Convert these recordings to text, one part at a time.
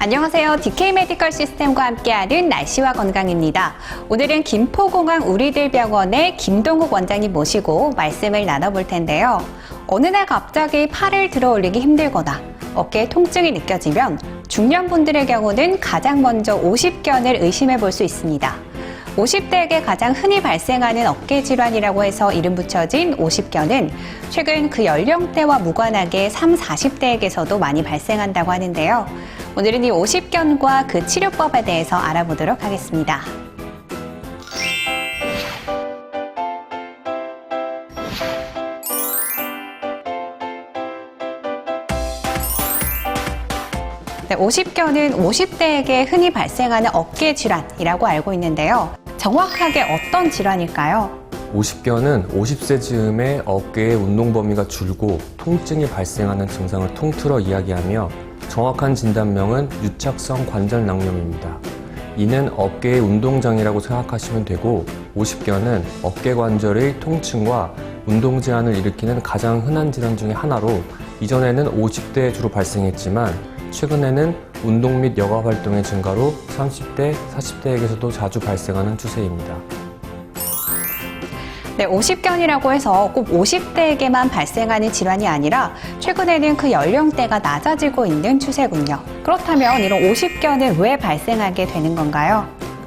안녕하세요. DK 메디컬 시스템과 함께하는 날씨와 건강입니다. 오늘은 김포공항 우리들병원의 김동욱 원장님 모시고 말씀을 나눠볼 텐데요. 어느 날 갑자기 팔을 들어 올리기 힘들거나 어깨에 통증이 느껴지면 중년분들의 경우는 가장 먼저 오십견을 의심해 볼 수 있습니다. 50대에게 가장 흔히 발생하는 어깨 질환이라고 해서 이름 붙여진 오십견은 최근 그 연령대와 무관하게 30, 40대에게서도 많이 발생한다고 하는데요. 오늘은 이 오십견과 그 치료법에 대해서 알아보도록 하겠습니다. 네, 오십견은 50대에게 흔히 발생하는 어깨 질환이라고 알고 있는데요. 정확하게 어떤 질환일까요? 오십견은 50세 즈음에 어깨의 운동 범위가 줄고 통증이 발생하는 증상을 통틀어 이야기하며 정확한 진단명은 유착성 관절 낭염입니다. 이는 어깨의 운동장애라고 생각하시면 되고, 오십견은 어깨 관절의 통증과 운동 제한을 일으키는 가장 흔한 질환 중에 하나로 이전에는 50대에 주로 발생했지만 최근에는 운동 및 여가 활동의 증가로 30대, 40대에게서도 자주 발생하는 추세입니다. 네, 오십견이라고 해서 꼭 50대에게만 발생하는 질환이 아니라 최근에는 그 연령대가 낮아지고 있는 추세군요. 그렇다면 이런 오십견은 왜 발생하게 되는 건가요?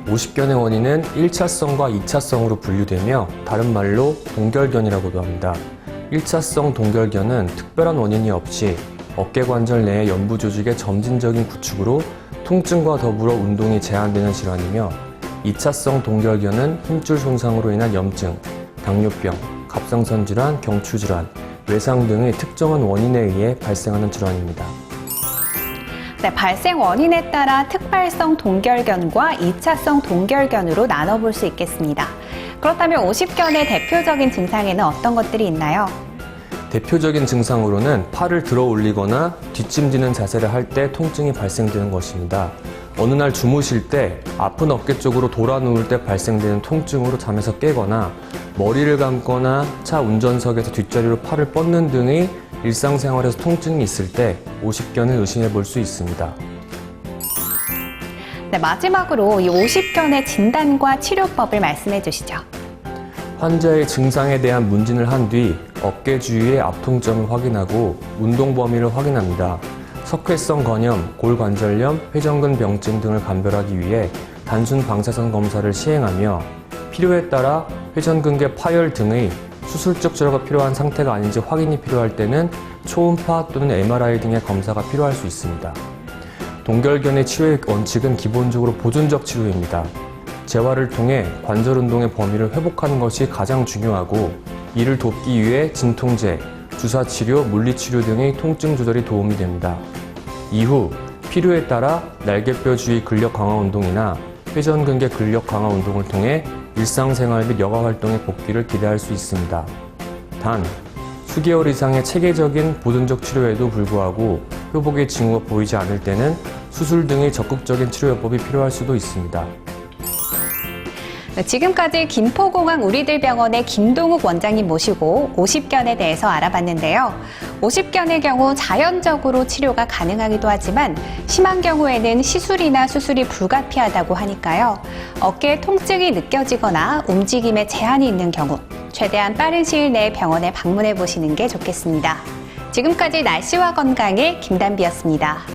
오십견의 원인은 1차성과 2차성으로 분류되며 다른 말로 동결견이라고도 합니다. 1차성 동결견은 특별한 원인이 없이 어깨 관절 내의 연부 조직의 점진적인 구축으로 통증과 더불어 운동이 제한되는 질환이며, 2차성 동결견은 힘줄 손상으로 인한 염증, 당뇨병, 갑상선 질환, 경추 질환, 외상 등의 특정한 원인에 의해 발생하는 질환입니다. 네, 발생 원인에 따라 특발성 동결견과 2차성 동결견으로 나눠볼 수 있겠습니다. 그렇다면 오십견의 대표적인 증상에는 어떤 것들이 있나요? 대표적인 증상으로는 팔을 들어 올리거나 뒷짐지는 자세를 할 때 통증이 발생되는 것입니다. 어느 날 주무실 때 아픈 어깨 쪽으로 돌아 누울 때 발생되는 통증으로 잠에서 깨거나, 머리를 감거나 차 운전석에서 뒷자리로 팔을 뻗는 등의 일상생활에서 통증이 있을 때 오십견을 의심해 볼 수 있습니다. 네, 마지막으로 이 오십견의 진단과 치료법을 말씀해 주시죠. 환자의 증상에 대한 문진을 한 뒤 어깨 주위의 압통점을 확인하고 운동 범위를 확인합니다. 석회성 건염, 골관절염, 회전근 병증 등을 감별하기 위해 단순 방사선 검사를 시행하며, 필요에 따라 회전근개 파열 등의 수술적 치료가 필요한 상태가 아닌지 확인이 필요할 때는 초음파 또는 MRI 등의 검사가 필요할 수 있습니다. 동결견의 치료의 원칙은 기본적으로 보존적 치료입니다. 재활을 통해 관절 운동의 범위를 회복하는 것이 가장 중요하고, 이를 돕기 위해 진통제, 주사치료, 물리치료 등의 통증 조절이 도움이 됩니다. 이후 필요에 따라 날개뼈 주위 근력 강화 운동이나 회전근개 근력 강화 운동을 통해 일상생활 및 여가 활동의 복귀를 기대할 수 있습니다. 단, 수개월 이상의 체계적인 보존적 치료에도 불구하고 회복의 징후가 보이지 않을 때는 수술 등의 적극적인 치료요법이 필요할 수도 있습니다. 지금까지 김포공항 우리들병원의 김동욱 원장님 모시고 오십견에 대해서 알아봤는데요. 오십견의 경우 자연적으로 치료가 가능하기도 하지만 심한 경우에는 시술이나 수술이 불가피하다고 하니까요. 어깨에 통증이 느껴지거나 움직임에 제한이 있는 경우 최대한 빠른 시일 내에 병원에 방문해 보시는 게 좋겠습니다. 지금까지 날씨와 건강의 김단비였습니다.